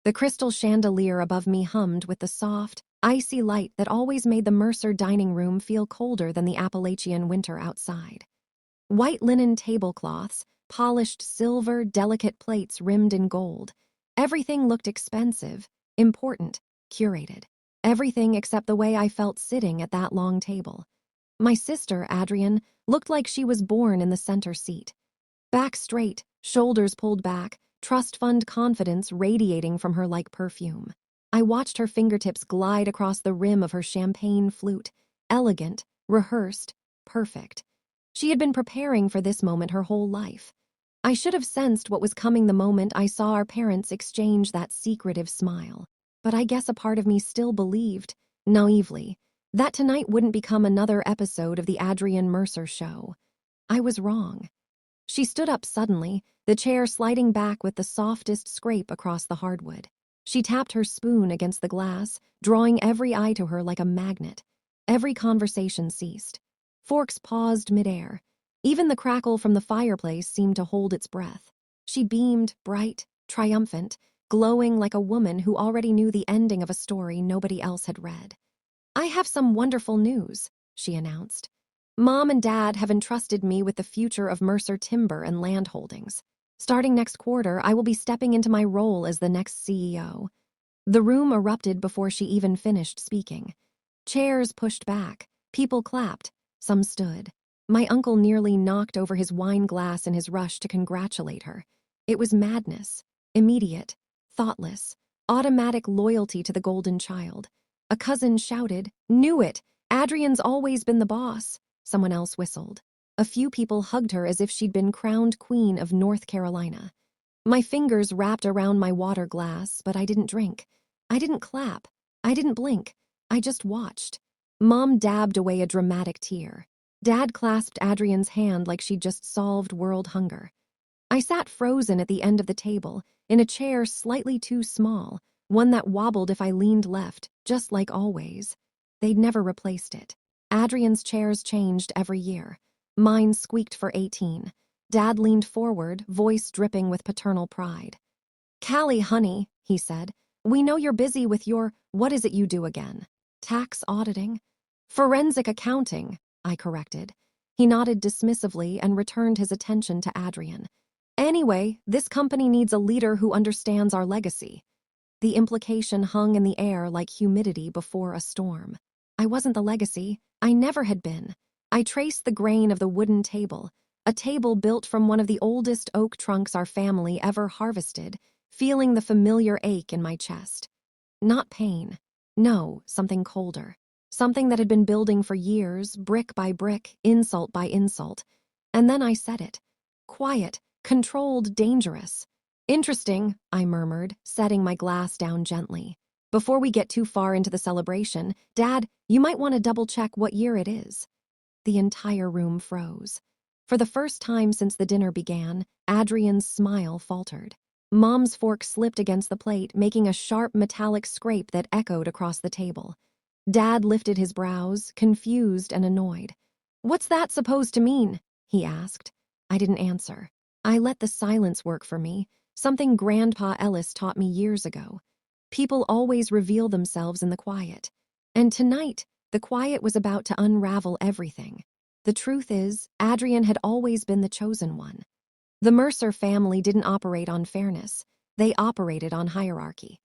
The crystal chandelier above me hummed with the soft, icy light that always made the Mercer dining room feel colder than the Appalachian winter outside. White linen tablecloths, polished silver, delicate plates rimmed in gold. Everything looked expensive, important, curated. Everything except the way I felt sitting at that long table. My sister, Adrienne, looked like she was born in the center seat. Back straight, shoulders pulled back, trust fund confidence radiating from her like perfume. I watched her fingertips glide across the rim of her champagne flute, elegant, rehearsed, perfect. She had been preparing for this moment her whole life. I should have sensed what was coming the moment I saw our parents exchange that secretive smile. But I guess a part of me still believed, naively, that tonight wouldn't become another episode of the Adrienne Mercer show. I was wrong. She stood up suddenly, the chair sliding back with the softest scrape across the hardwood. She tapped her spoon against the glass, drawing every eye to her like a magnet. Every conversation ceased. Forks paused midair. Even the crackle from the fireplace seemed to hold its breath. She beamed, bright, triumphant, glowing like a woman who already knew the ending of a story nobody else had read. "I have some wonderful news," she announced. "Mom and Dad have entrusted me with the future of Mercer Timber and Land Holdings. Starting next quarter, I will be stepping into my role as the next CEO." The room erupted before she even finished speaking. Chairs pushed back, people clapped, some stood. My uncle nearly knocked over his wine glass in his rush to congratulate her. It was madness, immediate, thoughtless, automatic loyalty to the golden child. A cousin shouted, "Knew it! Adrienne's always been the boss." Someone else whistled. A few people hugged her as if she'd been crowned queen of North Carolina. My fingers wrapped around my water glass, but I didn't drink. I didn't clap. I didn't blink. I just watched. Mom dabbed away a dramatic tear. Dad clasped Adrienne's hand like she'd just solved world hunger. I sat frozen at the end of the table, in a chair slightly too small, one that wobbled if I leaned left, just like always. They'd never replaced it. Adrienne's chairs changed every year. Mine squeaked for 18. Dad leaned forward, voice dripping with paternal pride. "Callie, honey," he said, "we know you're busy with your, what is it you do again? Tax auditing?" "Forensic accounting," I corrected. He nodded dismissively and returned his attention to Adrienne. "Anyway, this company needs a leader who understands our legacy." The implication hung in the air like humidity before a storm. I wasn't the legacy. I never had been. I traced the grain of the wooden table, a table built from one of the oldest oak trunks our family ever harvested, feeling the familiar ache in my chest. Not pain. No, something colder. Something that had been building for years, brick by brick, insult by insult. And then I said it. Quiet, controlled, dangerous. "Interesting," I murmured, setting my glass down gently. "Before we get too far into the celebration, Dad, you might want to double-check what year it is." The entire room froze. For the first time since the dinner began, Adrienne's smile faltered. Mom's fork slipped against the plate, making a sharp metallic scrape that echoed across the table. Dad lifted his brows, confused and annoyed. "What's that supposed to mean?" he asked. I didn't answer. I let the silence work for me, something Grandpa Ellis taught me years ago. People always reveal themselves in the quiet. And tonight, the quiet was about to unravel everything. The truth is, Adrienne had always been the chosen one. The Mercer family didn't operate on fairness. They operated on hierarchy.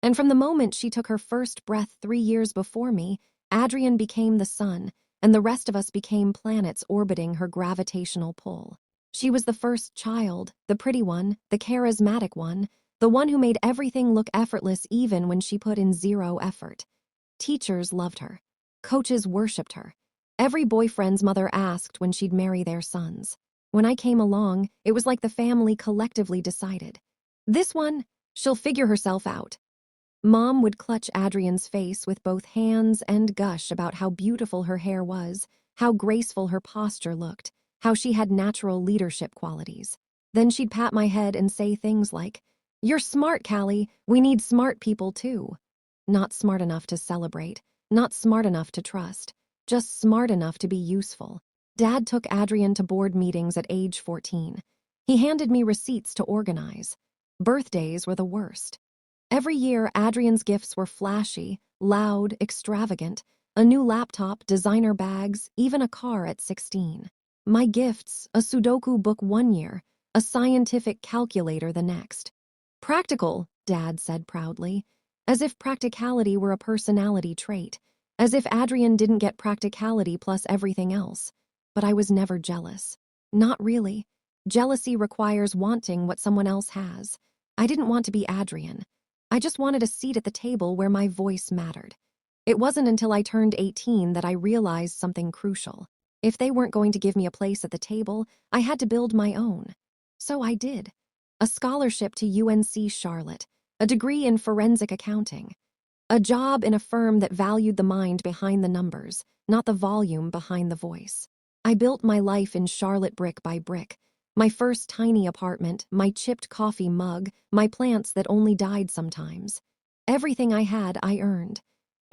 And from the moment she took her first breath 3 years before me, Adrienne became the sun, and the rest of us became planets orbiting her gravitational pull. She was the first child, the pretty one, the charismatic one, the one who made everything look effortless even when she put in zero effort. Teachers loved her. Coaches worshipped her. Every boyfriend's mother asked when she'd marry their sons. When I came along, it was like the family collectively decided. This one, she'll figure herself out. Mom would clutch Adrienne's face with both hands and gush about how beautiful her hair was, how graceful her posture looked, how she had natural leadership qualities. Then she'd pat my head and say things like, "You're smart, Callie. We need smart people too." Not smart enough to celebrate, not smart enough to trust, just smart enough to be useful. Dad took Adrienne to board meetings at age 14. He handed me receipts to organize. Birthdays were the worst. Every year, Adrianne's gifts were flashy, loud, extravagant. A new laptop, designer bags, even a car at 16. My gifts, a Sudoku book one year, a scientific calculator the next. Practical, Dad said proudly, as if practicality were a personality trait, as if Adrianne didn't get practicality plus everything else. But I was never jealous. Not really. Jealousy requires wanting what someone else has. I didn't want to be Adrianne. I just wanted a seat at the table where my voice mattered. It wasn't until I turned 18 that I realized something crucial. If they weren't going to give me a place at the table, I had to build my own. So I did. A scholarship to UNC Charlotte, a degree in forensic accounting, a job in a firm that valued the mind behind the numbers, not the volume behind the voice. I built my life in Charlotte brick by brick. My first tiny apartment, my chipped coffee mug, my plants that only died sometimes. Everything I had, I earned.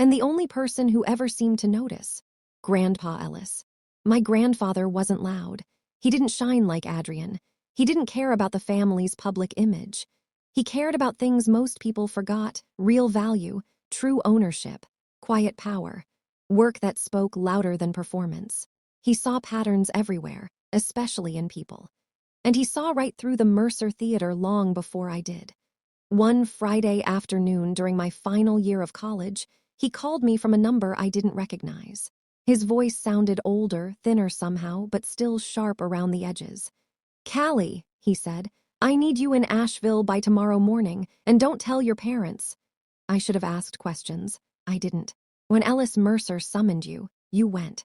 And the only person who ever seemed to notice, Grandpa Ellis. My grandfather wasn't loud. He didn't shine like Adrianne. He didn't care about the family's public image. He cared about things most people forgot: real value, true ownership, quiet power, work that spoke louder than performance. He saw patterns everywhere, especially in people. And he saw right through the Mercer Theater long before I did. One Friday afternoon during my final year of college, he called me from a number I didn't recognize. His voice sounded older, thinner somehow, but still sharp around the edges. "Callie," he said, "I need you in Asheville by tomorrow morning, and don't tell your parents." I should have asked questions. I didn't. When Ellis Mercer summoned you, you went.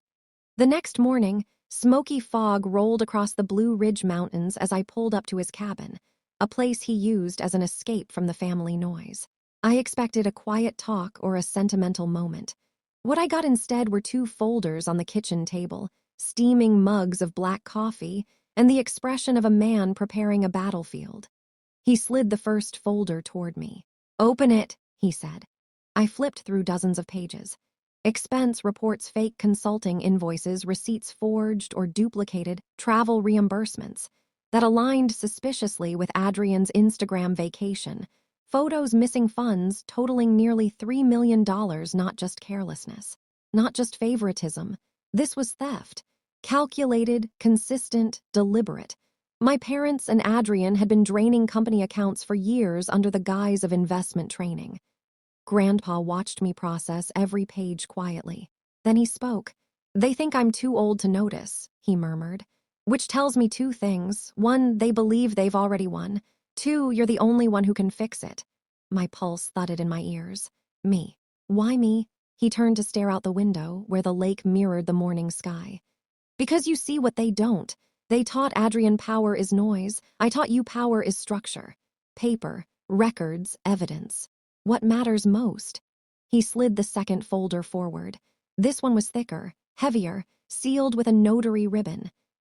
The next morning, smoky fog rolled across the Blue Ridge Mountains as I pulled up to his cabin, a place he used as an escape from the family noise. I expected a quiet talk or a sentimental moment. What I got instead were 2 folders on the kitchen table, steaming mugs of black coffee, and the expression of a man preparing a battlefield. He slid the first folder toward me. "Open it," he said. I flipped through dozens of pages. Expense reports, fake consulting invoices, receipts forged or duplicated, travel reimbursements that aligned suspiciously with Adrianne's Instagram vacation, photos missing funds totaling nearly $3 million. Not just carelessness, not just favoritism. This was theft. Calculated, consistent, deliberate. My parents and Adrianne had been draining company accounts for years under the guise of investment training. Grandpa watched me process every page quietly. Then he spoke. "They think I'm too old to notice," he murmured. "Which tells me 2 things. 1, they believe they've already won. 2, you're the only one who can fix it." My pulse thudded in my ears. Me. Why me? He turned to stare out the window, where the lake mirrored the morning sky. "Because you see what they don't. They taught Adrianne power is noise. I taught you power is structure. Paper, records, evidence. What matters most?" He slid the second folder forward. This one was thicker, heavier, sealed with a notary ribbon.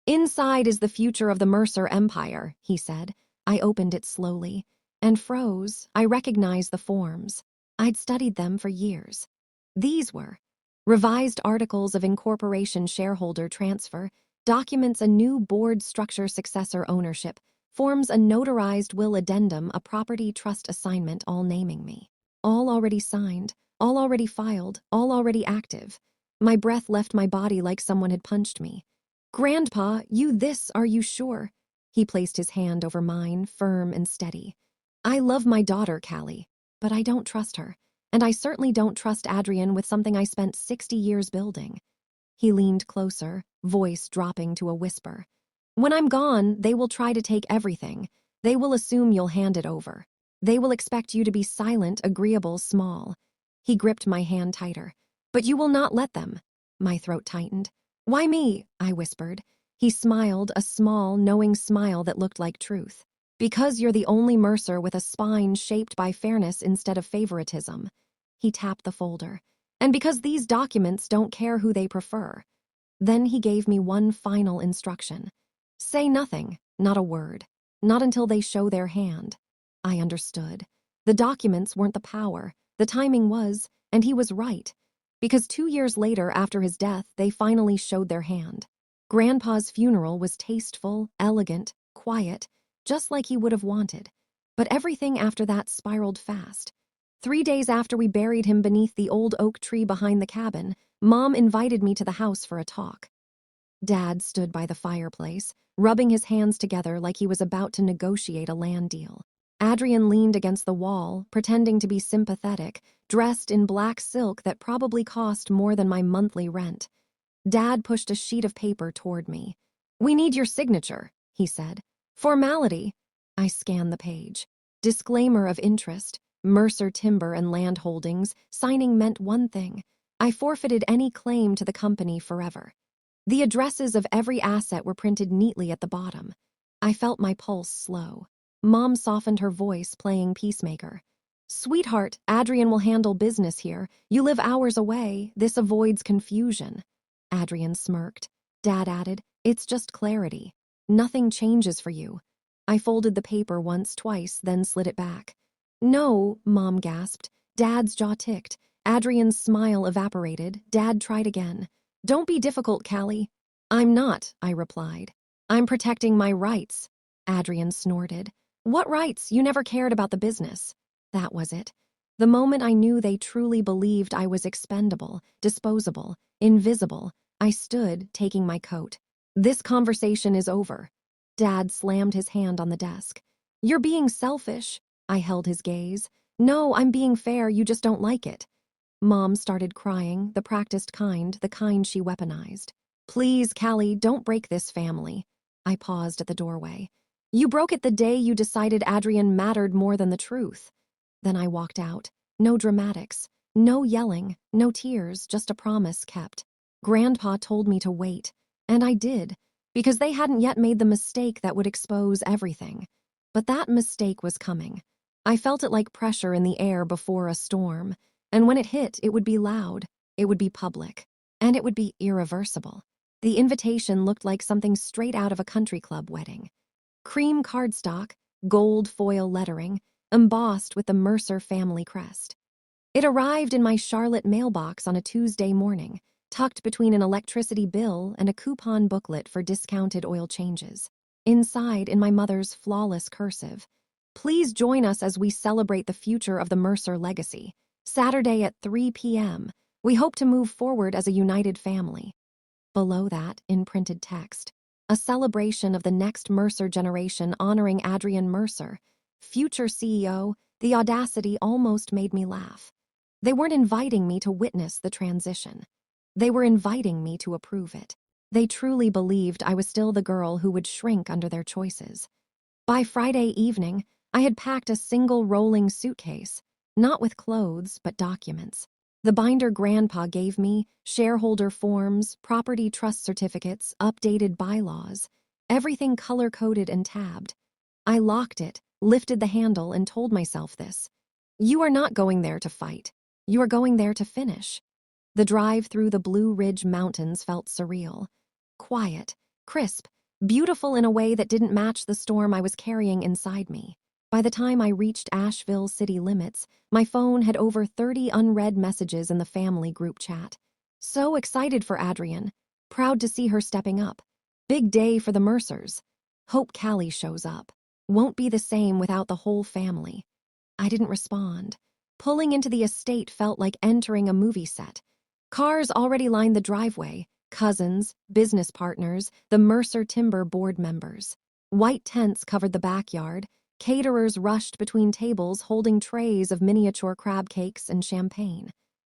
"Inside is the future of the Mercer Empire," he said. I opened it slowly and froze. I recognized the forms. I'd studied them for years. These were revised articles of incorporation, shareholder transfer, documents a new board structure, successor ownership, forms a notarized will, addendum, a property trust assignment, all naming me. All already signed, all already filed, all already active. My breath left my body like someone had punched me. "Grandpa, are you sure?" He placed his hand over mine, firm and steady. "I love my daughter, Callie, but I don't trust her. And I certainly don't trust Adrianne with something I spent 60 years building." He leaned closer, voice dropping to a whisper. "When I'm gone, they will try to take everything. They will assume you'll hand it over. They will expect you to be silent, agreeable, small." He gripped my hand tighter. "But you will not let them." My throat tightened. "Why me?" I whispered. He smiled, a small, knowing smile that looked like truth. "Because you're the only Mercer with a spine shaped by fairness instead of favoritism." He tapped the folder. "And because these documents don't care who they prefer." Then he gave me one final instruction. "Say nothing, not a word. Not until they show their hand." I understood. The documents weren't the power. The timing was, and he was right. Because 2 years later, after his death, they finally showed their hand. Grandpa's funeral was tasteful, elegant, quiet, just like he would have wanted. But everything after that spiraled fast. 3 days after we buried him beneath the old oak tree behind the cabin, Mom invited me to the house for a talk. Dad stood by the fireplace, rubbing his hands together like he was about to negotiate a land deal. Adrian leaned against the wall, pretending to be sympathetic, dressed in black silk that probably cost more than my monthly rent. Dad pushed a sheet of paper toward me. "We need your signature," he said. "Formality." I scanned the page. Disclaimer of interest, Mercer Timber and Land Holdings. Signing meant one thing: I forfeited any claim to the company forever. The addresses of every asset were printed neatly at the bottom. I felt my pulse slow. Mom softened her voice, playing peacemaker. "Sweetheart, Adrian will handle business here. You live hours away. This avoids confusion." Adrian smirked. Dad added, "It's just clarity. Nothing changes for you." I folded the paper once, twice, then slid it back. "No," Mom gasped. Dad's jaw ticked. Adrian's smile evaporated. Dad tried again. "Don't be difficult, Callie." "I'm not," I replied. "I'm protecting my rights." Adrian snorted. "What rights? You never cared about the business." That was it. The moment I knew they truly believed I was expendable, disposable, invisible, I stood, taking my coat. "This conversation is over." Dad slammed his hand on the desk. "You're being selfish." I held his gaze. "No, I'm being fair, you just don't like it." Mom started crying, the practiced kind, the kind she weaponized. "Please, Callie, don't break this family." I paused at the doorway. "You broke it the day you decided Adrian mattered more than the truth." Then I walked out. No dramatics, no yelling, no tears, just a promise kept. Grandpa told me to wait, and I did, because they hadn't yet made the mistake that would expose everything. But that mistake was coming. I felt it like pressure in the air before a storm. And when it hit, it would be loud, it would be public, and it would be irreversible. The invitation looked like something straight out of a country club wedding. Cream cardstock, gold foil lettering, embossed with the Mercer family crest. It arrived in my Charlotte mailbox on a Tuesday morning, tucked between an electricity bill and a coupon booklet for discounted oil changes. Inside, in my mother's flawless cursive, "Please join us as we celebrate the future of the Mercer legacy. Saturday at 3 p.m. We hope to move forward as a united family." Below that, in printed text, a celebration of the next Mercer generation honoring Adrian Mercer, future CEO. The audacity almost made me laugh. They weren't inviting me to witness the transition. They were inviting me to approve it. They truly believed I was still the girl who would shrink under their choices. By Friday evening, I had packed a single rolling suitcase. Not with clothes, but documents. The binder Grandpa gave me, shareholder forms, property trust certificates, updated bylaws, everything color-coded and tabbed. I locked it, lifted the handle, and told myself this: "You are not going there to fight. You are going there to finish." The drive through the Blue Ridge Mountains felt surreal. Quiet, crisp, beautiful in a way that didn't match the storm I was carrying inside me. By the time I reached Asheville city limits, my phone had over 30 unread messages in the family group chat. So excited for Adrianne. Proud to see her stepping up. Big day for the Mercers. Hope Callie shows up. Won't be the same without the whole family. I didn't respond. Pulling into the estate felt like entering a movie set. Cars already lined the driveway. Cousins, business partners, the Mercer Timber board members. White tents covered the backyard. Caterers rushed between tables holding trays of miniature crab cakes and champagne.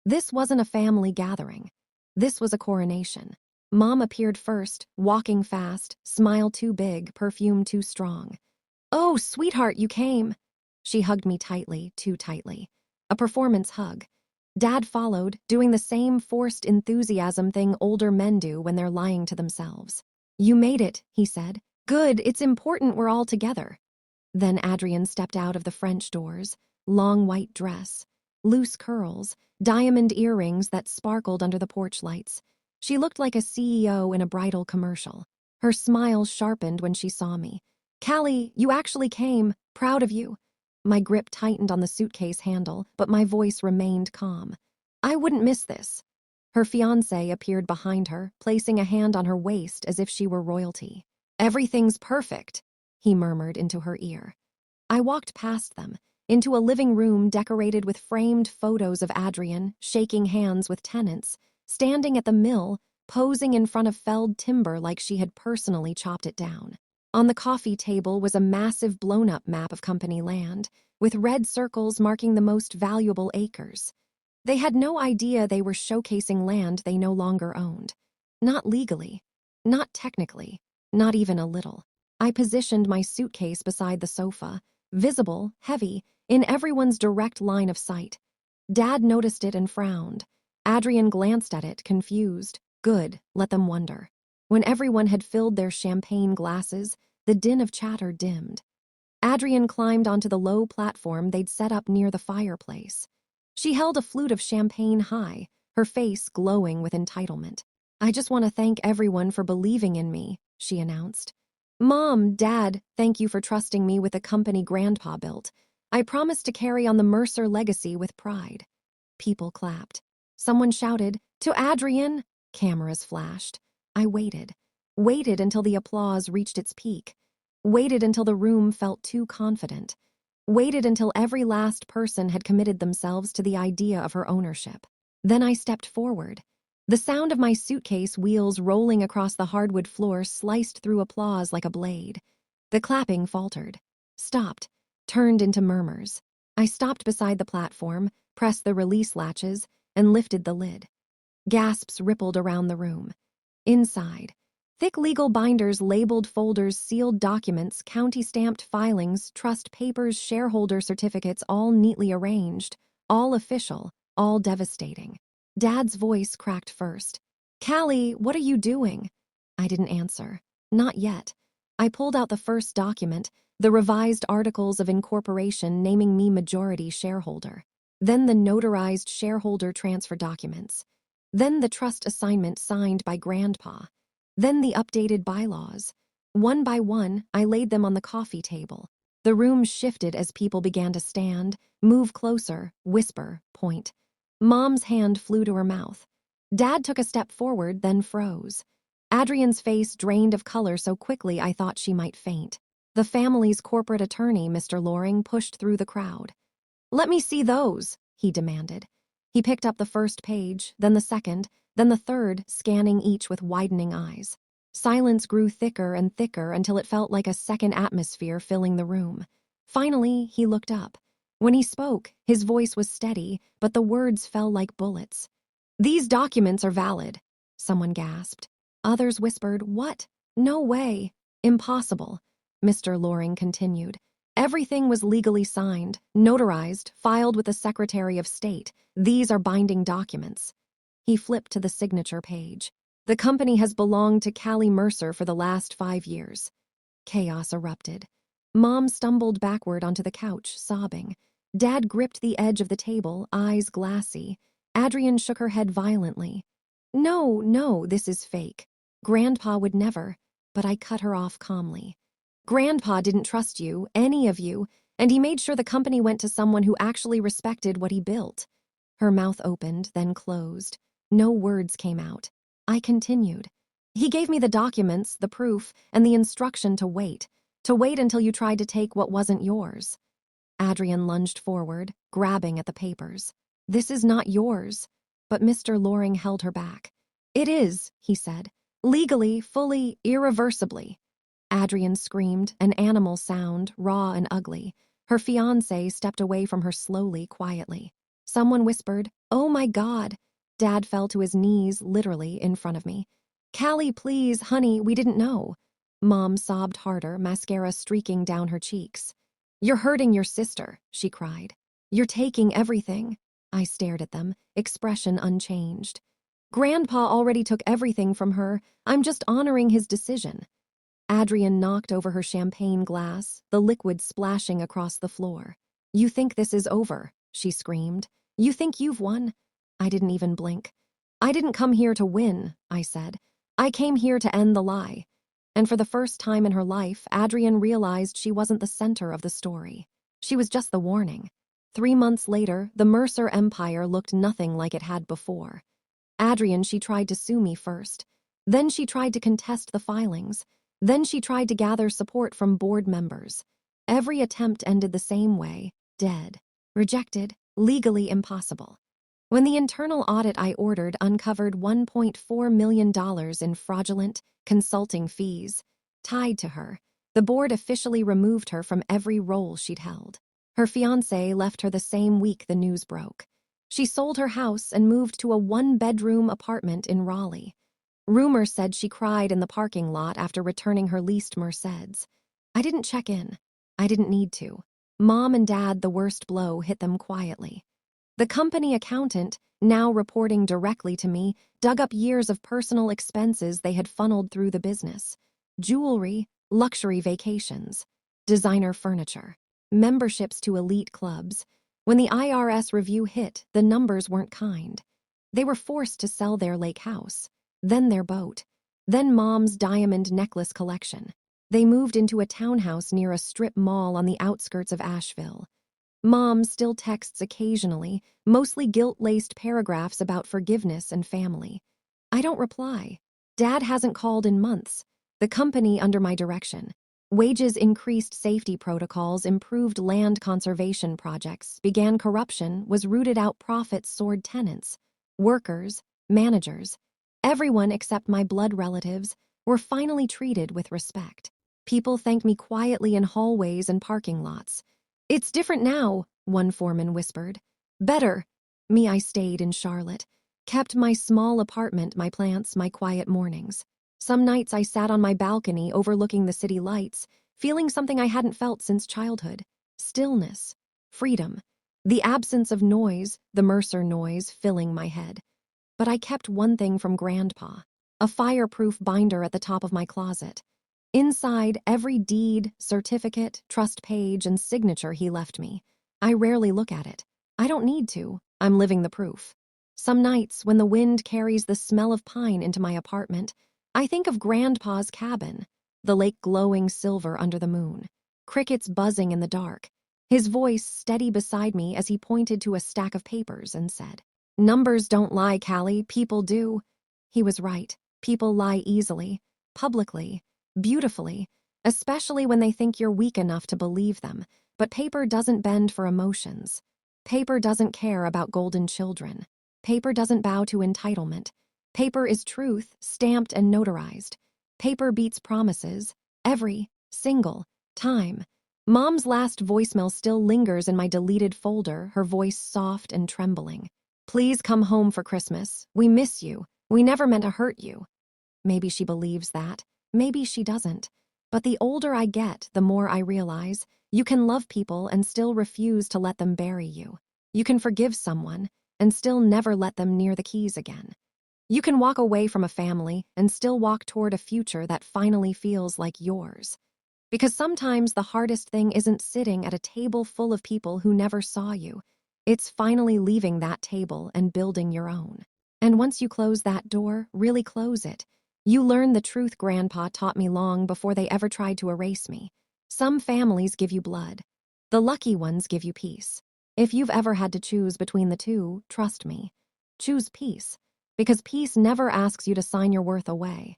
This wasn't a family gathering. This was a coronation. Mom appeared first, walking fast, smile too big, perfume too strong. "Oh, sweetheart, you came." She hugged me tightly, too tightly. A performance hug. Dad followed, doing the same forced enthusiasm thing older men do when they're lying to themselves. "You made it," he said. "Good, it's important we're all together." Then Adrian stepped out of the French doors, long white dress, loose curls, diamond earrings that sparkled under the porch lights. She looked like a CEO in a bridal commercial. Her smile sharpened when she saw me. "Callie, you actually came. Proud of you." My grip tightened on the suitcase handle, but my voice remained calm. "I wouldn't miss this." Her fiancé appeared behind her, placing a hand on her waist as if she were royalty. "Everything's perfect," he murmured into her ear. I walked past them, into a living room decorated with framed photos of Adrianne, shaking hands with tenants, standing at the mill, posing in front of felled timber like she had personally chopped it down. On the coffee table was a massive blown-up map of company land, with red circles marking the most valuable acres. They had no idea they were showcasing land they no longer owned. Not legally, not technically, not even a little. I positioned my suitcase beside the sofa, visible, heavy, in everyone's direct line of sight. Dad noticed it and frowned. Adrianne glanced at it, confused. Good, let them wonder. When everyone had filled their champagne glasses, the din of chatter dimmed. Adrianne climbed onto the low platform they'd set up near the fireplace. She held a flute of champagne high, her face glowing with entitlement. "I just want to thank everyone for believing in me," she announced. "Mom, Dad, thank you for trusting me with the company Grandpa built. I promise to carry on the Mercer legacy with pride." People clapped. Someone shouted, "To Adrianne!" Cameras flashed. I waited until the applause reached its peak. Waited until the room felt too confident. Waited until every last person had committed themselves to the idea of her ownership. Then I stepped forward. The sound of my suitcase wheels rolling across the hardwood floor sliced through applause like a blade. The clapping faltered, stopped, turned into murmurs. I stopped beside the platform, pressed the release latches, and lifted the lid. Gasps rippled around the room. Inside, thick legal binders labeled folders, sealed documents, county-stamped filings, trust papers, shareholder certificates, all neatly arranged, all official, all devastating. Dad's voice cracked first. "Callie, what are you doing?" I didn't answer. Not yet. I pulled out the first document, the revised articles of incorporation naming me majority shareholder. Then the notarized shareholder transfer documents. Then the trust assignment signed by Grandpa. Then the updated bylaws. One by one, I laid them on the coffee table. The room shifted as people began to stand, move closer, whisper, point. Mom's hand flew to her mouth. Dad took a step forward, then froze. Adrianne's face drained of color so quickly I thought she might faint. The family's corporate attorney, Mr. Loring, pushed through the crowd. "Let me see those," he demanded. He picked up the first page, then the second, then the third, scanning each with widening eyes. Silence grew thicker and thicker until it felt like a second atmosphere filling the room. Finally, he looked up. When he spoke, his voice was steady, but the words fell like bullets. "These documents are valid," someone gasped. Others whispered, "What? No way. Impossible." Mr. Loring continued. "Everything was legally signed, notarized, filed with the Secretary of State. These are binding documents." He flipped to the signature page. "The company has belonged to Callie Mercer for the last 5 years." Chaos erupted. Mom stumbled backward onto the couch, sobbing. Dad gripped the edge of the table, eyes glassy. Adrianne shook her head violently. "No, no, this is fake. Grandpa would never." But I cut her off calmly. "Grandpa didn't trust you, any of you, and he made sure the company went to someone who actually respected what he built." Her mouth opened, then closed. No words came out. I continued. "He gave me the documents, the proof, and the instruction to wait until you tried to take what wasn't yours." Adrianne lunged forward, grabbing at the papers. "This is not yours." But Mr. Loring held her back. "It is," he said. "Legally, fully, irreversibly." Adrianne screamed, an animal sound, raw and ugly. Her fiancé stepped away from her slowly, quietly. Someone whispered, "Oh my God." Dad fell to his knees, literally, in front of me. "Callie, please, honey, we didn't know." Mom sobbed harder, mascara streaking down her cheeks. "You're hurting your sister," she cried. "You're taking everything." I stared at them, expression unchanged. "Grandpa already took everything from her. I'm just honoring his decision." Adrianne knocked over her champagne glass, the liquid splashing across the floor. "You think this is over," she screamed. "You think you've won?" I didn't even blink. "I didn't come here to win," I said. "I came here to end the lie." And for the first time in her life, Adrianne realized she wasn't the center of the story. She was just the warning. 3 months later, the Mercer empire looked nothing like it had before. Adrianne, she tried to sue me first. Then she tried to contest the filings. Then she tried to gather support from board members. Every attempt ended the same way, dead, rejected, legally impossible. When the internal audit I ordered uncovered $1.4 million in fraudulent consulting fees tied to her, the board officially removed her from every role she'd held. Her fiancé left her the same week the news broke. She sold her house and moved to a one-bedroom apartment in Raleigh. Rumors said she cried in the parking lot after returning her leased Mercedes. I didn't check in. I didn't need to. Mom and Dad, the worst blow hit them quietly. The company accountant, now reporting directly to me, dug up years of personal expenses they had funneled through the business. Jewelry, luxury vacations, designer furniture, memberships to elite clubs. When the IRS review hit, the numbers weren't kind. They were forced to sell their lake house, then their boat, then Mom's diamond necklace collection. They moved into a townhouse near a strip mall on the outskirts of Asheville. Mom still texts occasionally, mostly guilt-laced paragraphs about forgiveness and family. I don't reply. Dad hasn't called in months. The company under my direction. Wages increased, safety protocols improved, land conservation projects began, corruption was rooted out, profits soared, tenants, workers, managers, everyone except my blood relatives were finally treated with respect. People thanked me quietly in hallways and parking lots. "It's different now," one foreman whispered. "Better." Me, I stayed in Charlotte, kept my small apartment, my plants, my quiet mornings. Some nights I sat on my balcony overlooking the city lights, feeling something I hadn't felt since childhood. Stillness, freedom, the absence of noise, the Mercer noise filling my head. But I kept one thing from Grandpa, a fireproof binder at the top of my closet. Inside, every deed, certificate, trust page, and signature he left me. I rarely look at it. I don't need to. I'm living the proof. Some nights, when the wind carries the smell of pine into my apartment, I think of Grandpa's cabin, the lake glowing silver under the moon, crickets buzzing in the dark, his voice steady beside me as he pointed to a stack of papers and said, "Numbers don't lie, Callie, people do." He was right. People lie easily, publicly, beautifully, especially when they think you're weak enough to believe them. But paper doesn't bend for emotions. Paper doesn't care about golden children. Paper doesn't bow to entitlement. Paper is truth, stamped and notarized. Paper beats promises, every single time. Mom's last voicemail still lingers in my deleted folder, her voice soft and trembling. "Please come home for Christmas. We miss you. We never meant to hurt you." Maybe she believes that. Maybe she doesn't. But the older I get, the more I realize you can love people and still refuse to let them bury you. You can forgive someone and still never let them near the keys again. You can walk away from a family and still walk toward a future that finally feels like yours. Because sometimes the hardest thing isn't sitting at a table full of people who never saw you. It's finally leaving that table and building your own. And once you close that door, really close it, you learn the truth Grandpa taught me long before they ever tried to erase me. Some families give you blood. The lucky ones give you peace. If you've ever had to choose between the two, trust me. Choose peace. Because peace never asks you to sign your worth away.